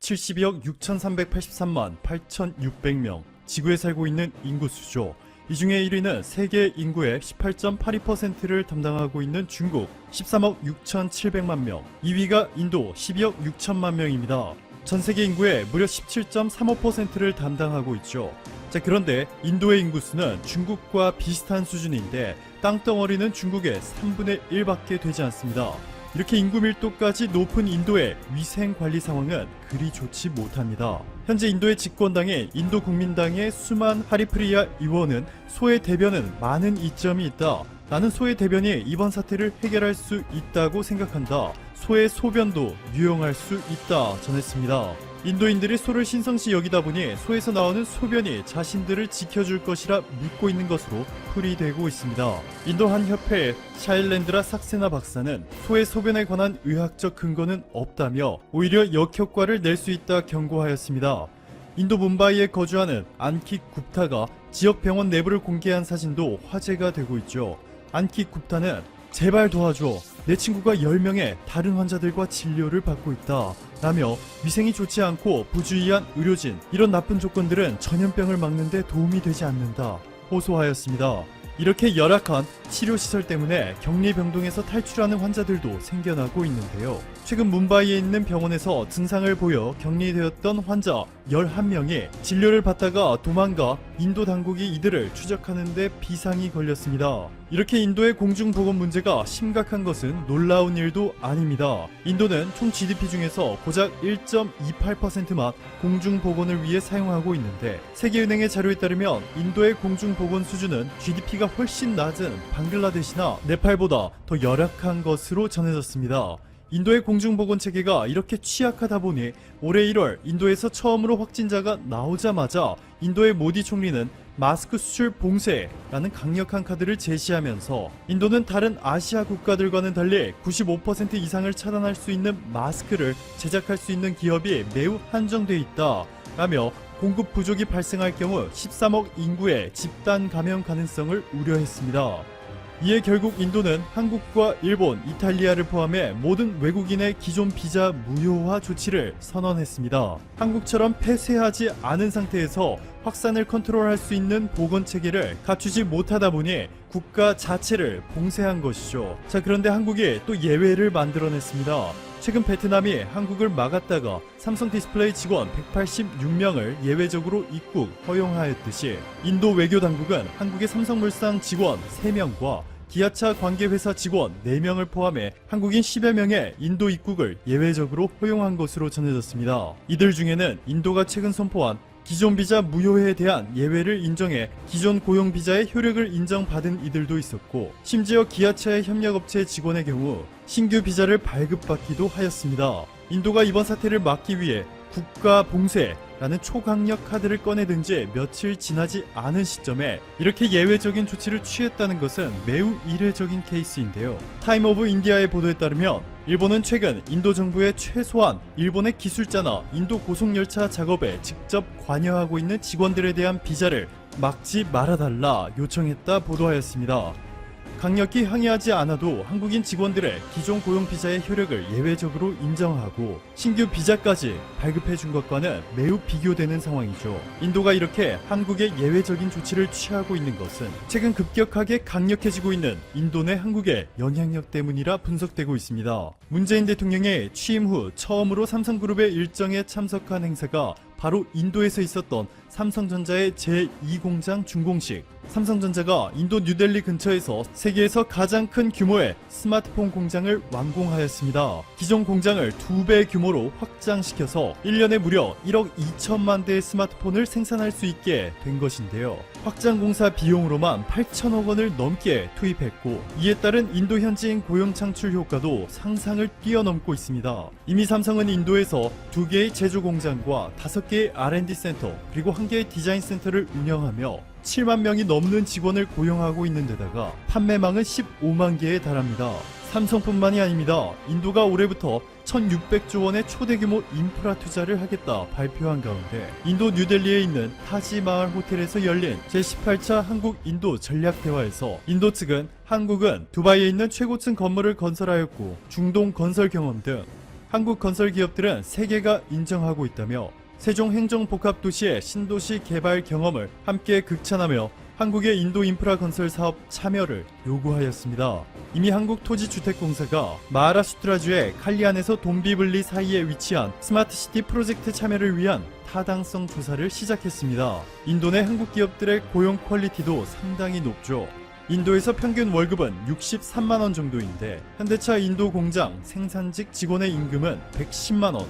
72억 6,383만 8,600명, 지구에 살고 있는 인구수죠. 이 중에 1위는 세계 인구의 18.82%를 담당하고 있는 중국 13억 6,700만 명, 2위가 인도 12억 6천만 명입니다. 전 세계 인구의 무려 17.35%를 담당하고 있죠. 자, 그런데 인도의 인구수는 중국과 비슷한 수준인데 땅덩어리는 중국의 3분의 1밖에 되지 않습니다. 이렇게 인구 밀도까지 높은 인도의 위생 관리 상황은 그리 좋지 못합니다. 현재 인도의 집권당인 인도국민당의 수만 하리프리아 의원은 소의 대변은 많은 이점이 있다. 나는 소의 대변이 이번 사태를 해결할 수 있다고 생각한다. 소의 소변도 유용할 수 있다 전했습니다. 인도인들이 소를 신성시 여기다 보니 소에서 나오는 소변이 자신들을 지켜줄 것이라 믿고 있는 것으로 풀이되고 있습니다. 인도 한 협회의 샤일렌드라 삭세나 박사는 소의 소변에 관한 의학적 근거는 없다며 오히려 역효과를 낼 수 있다 경고하였습니다. 인도 뭄바이에 거주하는 안킥 굽타가 지역 병원 내부를 공개한 사진도 화제가 되고 있죠. 안킥 굽타는 제발 도와줘. 내 친구가 10명의 다른 환자들과 진료를 받고 있다. 라며 위생이 좋지 않고 부주의한 의료진, 이런 나쁜 조건들은 전염병을 막는데 도움이 되지 않는다. 호소하였습니다. 이렇게 열악한 치료시설 때문에 격리병동에서 탈출하는 환자들도 생겨나고 있는데요. 최근 뭄바이에 있는 병원에서 증상을 보여 격리되었던 환자 11명이 진료를 받다가 도망가 인도 당국이 이들을 추적하는 데 비상이 걸렸습니다. 이렇게 인도의 공중보건 문제가 심각한 것은 놀라운 일도 아닙니다. 인도는 총 GDP 중에서 고작 1.28%만 공중보건을 위해 사용하고 있는데 세계은행의 자료에 따르면 인도의 공중보건 수준은 GDP가 훨씬 낮은 방글라데시나 네팔보다 더 열악한 것으로 전해졌습니다. 인도의 공중보건 체계가 이렇게 취약하다 보니 올해 1월 인도에서 처음으로 확진자가 나오자마자 인도의 모디 총리는 마스크 수출 봉쇄라는 강력한 카드를 제시하면서 인도는 다른 아시아 국가들과는 달리 95% 이상을 차단할 수 있는 마스크를 제작할 수 있는 기업이 매우 한정돼 있다 라며 공급 부족이 발생할 경우 13억 인구의 집단 감염 가능성을 우려했습니다. 이에 결국 인도는 한국과 일본, 이탈리아를 포함해 모든 외국인의 기존 비자 무효화 조치를 선언했습니다. 한국처럼 폐쇄하지 않은 상태에서 확산을 컨트롤할 수 있는 보건 체계를 갖추지 못하다 보니 국가 자체를 봉쇄한 것이죠. 자, 그런데 한국이 또 예외를 만들어냈습니다. 최근 베트남이 한국을 막았다가 삼성 디스플레이 직원 186명을 예외적으로 입국 허용하였듯이 인도 외교당국은 한국의 삼성물산 직원 3명과 기아차 관계회사 직원 4명을 포함해 한국인 10여 명의 인도 입국을 예외적으로 허용한 것으로 전해졌습니다. 이들 중에는 인도가 최근 선포한 기존 비자 무효에 대한 예외를 인정해 기존 고용 비자의 효력을 인정받은 이들도 있었고, 심지어 기아차의 협력업체 직원의 경우 신규 비자를 발급받기도 하였습니다. 인도가 이번 사태를 막기 위해 국가 봉쇄라는 초강력 카드를 꺼내든 지 며칠 지나지 않은 시점에 이렇게 예외적인 조치를 취했다는 것은 매우 이례적인 케이스인데요. 타임 오브 인디아의 보도에 따르면 일본은 최근 인도 정부의 최소한 일본의 기술자나 인도 고속열차 작업에 직접 관여하고 있는 직원들에 대한 비자를 막지 말아달라 요청했다 보도하였습니다. 강력히 항의하지 않아도 한국인 직원들의 기존 고용 비자의 효력을 예외적으로 인정하고 신규 비자까지 발급해 준 것과는 매우 비교되는 상황이죠. 인도가 이렇게 한국의 예외적인 조치를 취하고 있는 것은 최근 급격하게 강력해지고 있는 인도 내 한국의 영향력 때문이라 분석되고 있습니다. 문재인 대통령의 취임 후 처음으로 삼성그룹의 일정에 참석한 행사가 바로 인도에서 있었던 삼성전자의 제2공장 준공식. 삼성전자가 인도 뉴델리 근처에서 세계에서 가장 큰 규모의 스마트폰 공장을 완공하였습니다. 기존 공장을 2배 규모로 확장시켜서 1년에 무려 1억 2천만 대의 스마트폰을 생산할 수 있게 된 것인데요. 확장 공사 비용으로만 8천억 원을 넘게 투입했고, 이에 따른 인도 현지인 고용 창출 효과도 상상을 뛰어넘고 있습니다. 이미 삼성은 인도에서 2개의 제조 공장과 5개의 R&D 센터, 그리고 1개의 디자인 센터를 운영하며 7만 명이 넘는 직원을 고용하고 있는 데다가 판매망은 15만 개에 달합니다. 삼성뿐만이 아닙니다. 인도가 올해부터 1600조 원의 초대규모 인프라 투자를 하겠다 발표한 가운데 인도 뉴델리에 있는 타지마을 호텔에서 열린 제18차 한국-인도 전략대화에서 인도 측은 한국은 두바이에 있는 최고층 건물을 건설하였고 중동 건설 경험 등 한국 건설 기업들은 세계가 인정하고 있다며 세종행정복합도시의 신도시 개발 경험을 함께 극찬하며 한국의 인도 인프라 건설 사업 참여를 요구하였습니다. 이미 한국토지주택공사가 마하라슈트라주의 칼리안에서 돈비블리 사이에 위치한 스마트시티 프로젝트 참여를 위한 타당성 조사를 시작했습니다. 인도 내 한국 기업들의 고용 퀄리티도 상당히 높죠. 인도에서 평균 월급은 63만원 정도인데 현대차 인도 공장 생산직 직원의 임금은 110만원,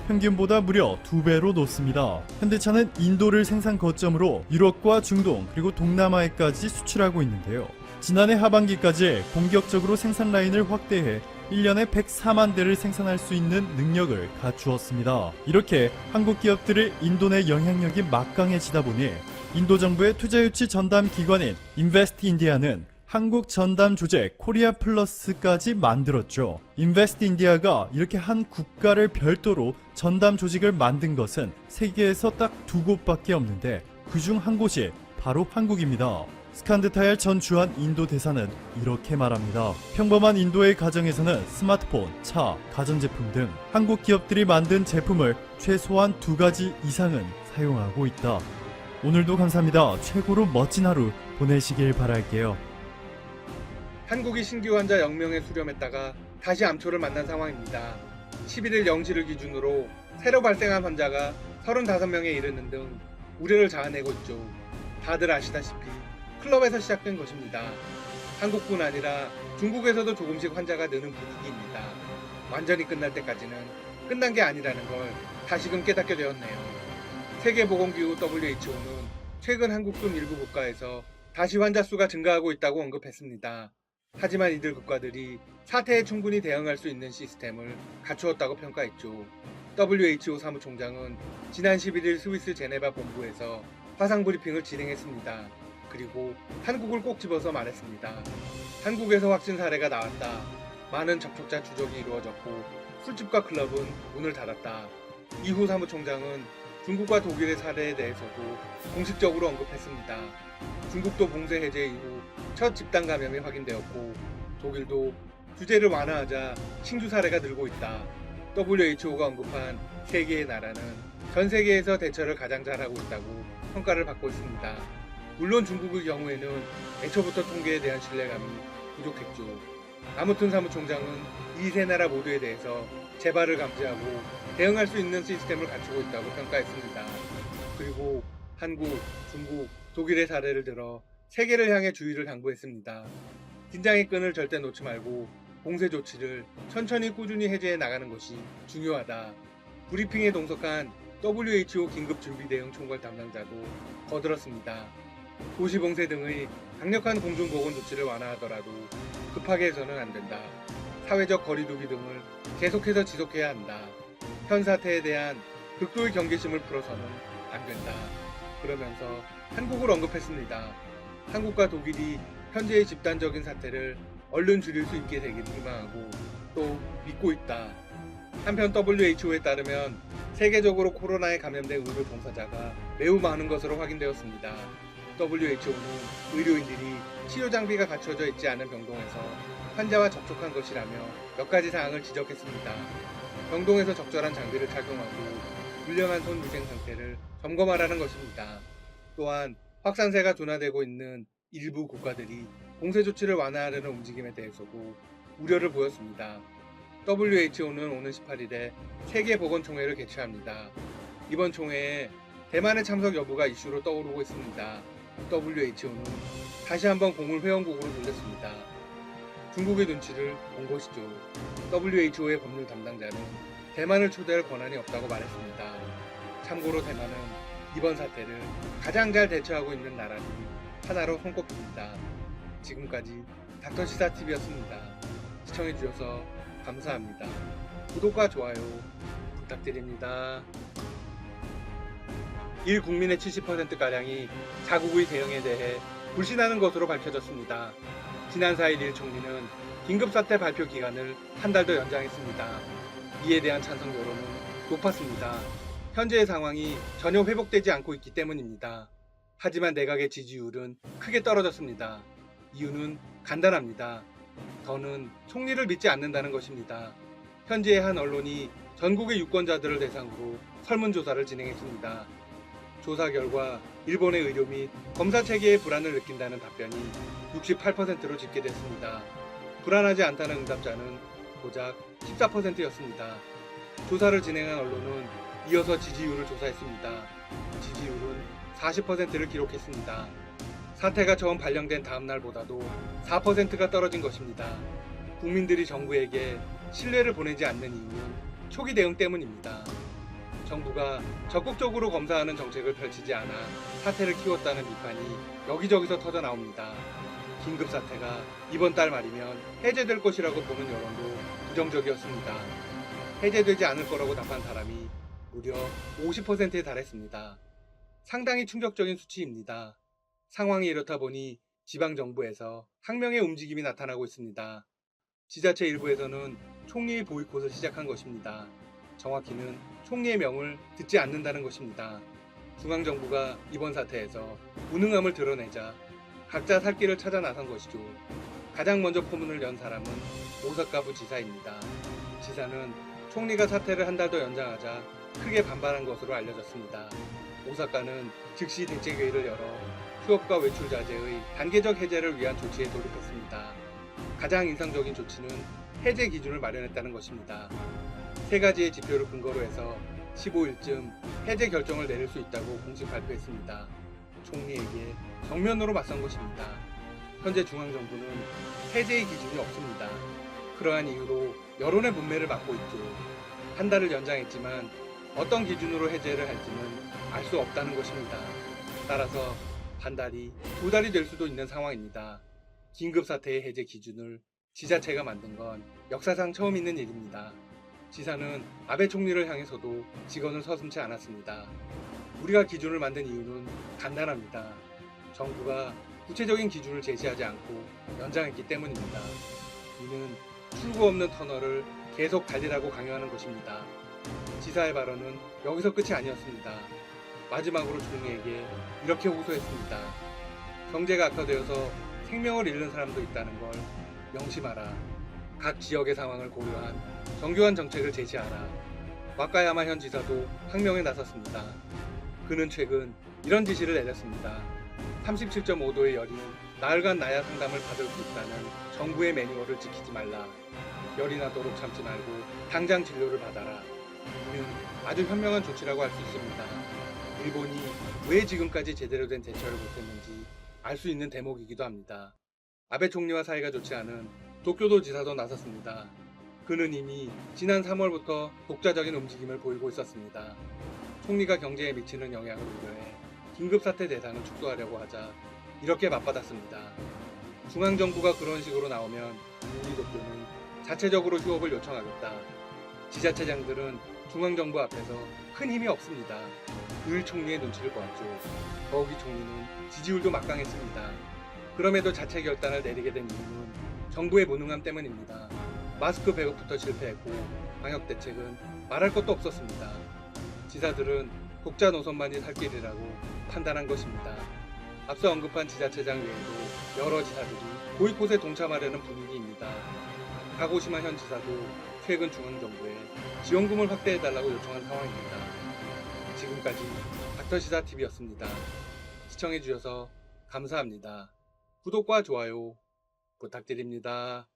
평균보다 무려 2배로 높습니다. 현대차는 인도를 생산 거점으로 유럽과 중동 그리고 동남아에까지 수출하고 있는데요. 지난해 하반기까지 본격적으로 생산 라인을 확대해 1년에 104만 대를 생산할 수 있는 능력을 갖추었습니다. 이렇게 한국 기업들의 인도 내 영향력이 막강해지다 보니 인도 정부의 투자 유치 전담 기관인 인베스트 인디아는 한국 전담 조제 코리아 플러스까지 만들었죠. 인베스트 인디아가 이렇게 한 국가를 별도로 전담 조직을 만든 것은 세계에서 딱 2곳밖에 없는데 그중 한 곳이 바로 한국입니다. 스칸드타얄 전 주한 인도 대사는 이렇게 말합니다. 평범한 인도의 가정에서는 스마트폰, 차, 가전제품 등 한국 기업들이 만든 제품을 최소한 2가지 이상은 사용하고 있다. 오늘도 감사합니다. 최고로 멋진 하루 보내시길 바랄게요. 한국이 신규 환자 0명에 수렴했다가 다시 암초를 만난 상황입니다. 11일 0시를 기준으로 새로 발생한 환자가 35명에 이르는 등 우려를 자아내고 있죠. 다들 아시다시피 클럽에서 시작된 것입니다. 한국뿐 아니라 중국에서도 조금씩 환자가 느는 분위기입니다. 완전히 끝날 때까지는 끝난 게 아니라는 걸 다시금 깨닫게 되었네요. 세계보건기구 WHO는 최근 한국 등 일부 국가에서 다시 환자 수가 증가하고 있다고 언급했습니다. 하지만 이들 국가들이 사태에 충분히 대응할 수 있는 시스템을 갖추었다고 평가했죠. WHO 사무총장은 지난 11일 스위스 제네바 본부에서 화상 브리핑을 진행했습니다. 그리고 한국을 꼭 집어서 말했습니다. 한국에서 확진 사례가 나왔다. 많은 접촉자 추적이 이루어졌고 술집과 클럽은 문을 닫았다. 이후 사무총장은 중국과 독일의 사례에 대해서도 공식적으로 언급했습니다. 중국도 봉쇄 해제 이후 첫 집단 감염이 확인되었고 독일도 규제를 완화하자 신규 사례가 늘고 있다. WHO가 언급한 3개의 나라는 전 세계에서 대처를 가장 잘하고 있다고 평가를 받고 있습니다. 물론 중국의 경우에는 애초부터 통계에 대한 신뢰감이 부족했죠. 아무튼 사무총장은 이 세 나라 모두에 대해서 재발을 감지하고 대응할 수 있는 시스템을 갖추고 있다고 평가했습니다. 그리고 한국, 중국, 독일의 사례를 들어 세계를 향해 주의를 당부했습니다. 긴장의 끈을 절대 놓지 말고 봉쇄 조치를 천천히 꾸준히 해제해 나가는 것이 중요하다. 브리핑에 동석한 WHO 긴급준비대응 총괄 담당자도 거들었습니다. 도시 봉쇄 등의 강력한 공중보건 조치를 완화하더라도 급하게 해서는 안 된다. 사회적 거리두기 등을 계속해서 지속해야 한다. 현 사태에 대한 극도의 경계심을 풀어서는 안 된다. 그러면서 한국을 언급했습니다. 한국과 독일이 현재의 집단적인 사태를 얼른 줄일 수 있게 되기를 희망하고 또 믿고 있다. 한편 WHO에 따르면 세계적으로 코로나에 감염된 의료 종사자가 매우 많은 것으로 확인되었습니다. WHO는 의료인들이 치료 장비가 갖춰져 있지 않은 병동에서 환자와 접촉한 것이라며 몇 가지 사항을 지적했습니다. 병동에서 적절한 장비를 착용하고 불량한 손 위생 상태를 점검하라는 것입니다. 또한 확산세가 둔화되고 있는 일부 국가들이 봉쇄 조치를 완화하려는 움직임에 대해서도 우려를 보였습니다. WHO는 오는 18일에 세계보건총회를 개최합니다. 이번 총회에 대만의 참석 여부가 이슈로 떠오르고 있습니다. WHO는 다시 한번 공을 회원국으로 돌렸습니다. 중국의 눈치를 본 것이죠. WHO의 법률 담당자는 대만을 초대할 권한이 없다고 말했습니다. 참고로 대만은 이번 사태를 가장 잘 대처하고 있는 나라로 하나로 손꼽힙니다. 지금까지 닥터시사TV였습니다. 시청해주셔서 감사합니다. 구독과 좋아요 부탁드립니다. 일 국민의 70%가량이 자국의 대응에 대해 불신하는 것으로 밝혀졌습니다. 지난 4일 일 총리는 긴급사태 발표 기간을 한 달 더 연장했습니다. 이에 대한 찬성 여론은 높았습니다. 현재의 상황이 전혀 회복되지 않고 있기 때문입니다. 하지만 내각의 지지율은 크게 떨어졌습니다. 이유는 간단합니다. 더는 총리를 믿지 않는다는 것입니다. 현지의 한 언론이 전국의 유권자들을 대상으로 설문조사를 진행했습니다. 조사 결과 일본의 의료 및 검사 체계에 불안을 느낀다는 답변이 68%로 집계됐습니다. 불안하지 않다는 응답자는 고작 14%였습니다. 조사를 진행한 언론은 이어서 지지율을 조사했습니다. 지지율은 40%를 기록했습니다. 사태가 처음 발령된 다음 날보다도 4%가 떨어진 것입니다. 국민들이 정부에게 신뢰를 보내지 않는 이유는 초기 대응 때문입니다. 정부가 적극적으로 검사하는 정책을 펼치지 않아 사태를 키웠다는 비판이 여기저기서 터져 나옵니다. 긴급 사태가 이번 달 말이면 해제될 것이라고 보는 여론도 부정적이었습니다. 해제되지 않을 거라고 답한 사람이 무려 50%에 달했습니다. 상당히 충격적인 수치입니다. 상황이 이렇다 보니 지방정부에서 항명의 움직임이 나타나고 있습니다. 지자체 일부에서는 총리의 보이콧을 시작한 것입니다. 정확히는 총리의 명을 듣지 않는다는 것입니다. 중앙정부가 이번 사태에서 무능함을 드러내자 각자 살 길을 찾아 나선 것이죠. 가장 먼저 포문을 연 사람은 오사카부 지사입니다. 지사는 총리가 사태를 한 달 더 연장하자 크게 반발한 것으로 알려졌습니다. 오사카는 즉시 대책회의를 열어 휴업과 외출 자제의 단계적 해제를 위한 조치에 돌입했습니다. 가장 인상적인 조치는 해제 기준을 마련했다는 것입니다. 세 가지의 지표를 근거로 해서 15일쯤 해제 결정을 내릴 수 있다고 공식 발표했습니다. 총리에게 정면으로 맞선 것입니다. 현재 중앙정부는 해제의 기준이 없습니다. 그러한 이유로 여론의 문매를 막고 있죠. 한 달을 연장했지만 어떤 기준으로 해제를 할지는 알 수 없다는 것입니다. 따라서 한 달이 두 달이 될 수도 있는 상황입니다. 긴급사태의 해제 기준을 지자체가 만든 건 역사상 처음 있는 일입니다. 지사는 아베 총리를 향해서도 직언을 서슴지 않았습니다. 우리가 기준을 만든 이유는 간단합니다. 정부가 구체적인 기준을 제시하지 않고 연장했기 때문입니다. 이는 출구 없는 터널을 계속 달리라고 강요하는 것입니다. 지사의 발언은 여기서 끝이 아니었습니다. 마지막으로 총리에게 이렇게 호소했습니다. 경제가 악화되어서 생명을 잃는 사람도 있다는 걸 명심하라. 각 지역의 상황을 고려한 정교한 정책을 제시하라. 와카야마 현 지사도 항명에 나섰습니다. 그는 최근 이런 지시를 내렸습니다. 37.5도의 열이 나흘간 나야 상담을 받을 수 있다는 정부의 매뉴얼을 지키지 말라. 열이 나도록 참지 말고 당장 진료를 받아라. 이는 아주 현명한 조치라고 할 수 있습니다. 일본이 왜 지금까지 제대로 된 대처를 못했는지 알 수 있는 대목이기도 합니다. 아베 총리와 사이가 좋지 않은 도쿄도 지사도 나섰습니다. 그는 이미 지난 3월부터 독자적인 움직임을 보이고 있었습니다. 총리가 경제에 미치는 영향을 우려해 긴급사태 대상을 축소하려고 하자 이렇게 맞받았습니다. 중앙정부가 그런 식으로 나오면 우리 도쿄는 자체적으로 휴업을 요청하겠다. 지자체장들은 중앙정부 앞에서 큰 힘이 없습니다. 늘 총리의 눈치를 보았죠. 더욱이 총리는 지지율도 막강했습니다. 그럼에도 자체 결단을 내리게 된 이유는 정부의 무능함 때문입니다. 마스크 배급부터 실패했고 방역대책은 말할 것도 없었습니다. 지사들은 독자 노선만이 살 길이라고 판단한 것입니다. 앞서 언급한 지자체장 외에도 여러 지사들이 보이콧에 동참하려는 분위기입니다. 가고시마 현 지사도 최근 중앙정부에 지원금을 확대해달라고 요청한 상황입니다. 지금까지 닥터시사TV였습니다. 시청해주셔서 감사합니다. 구독과 좋아요 부탁드립니다.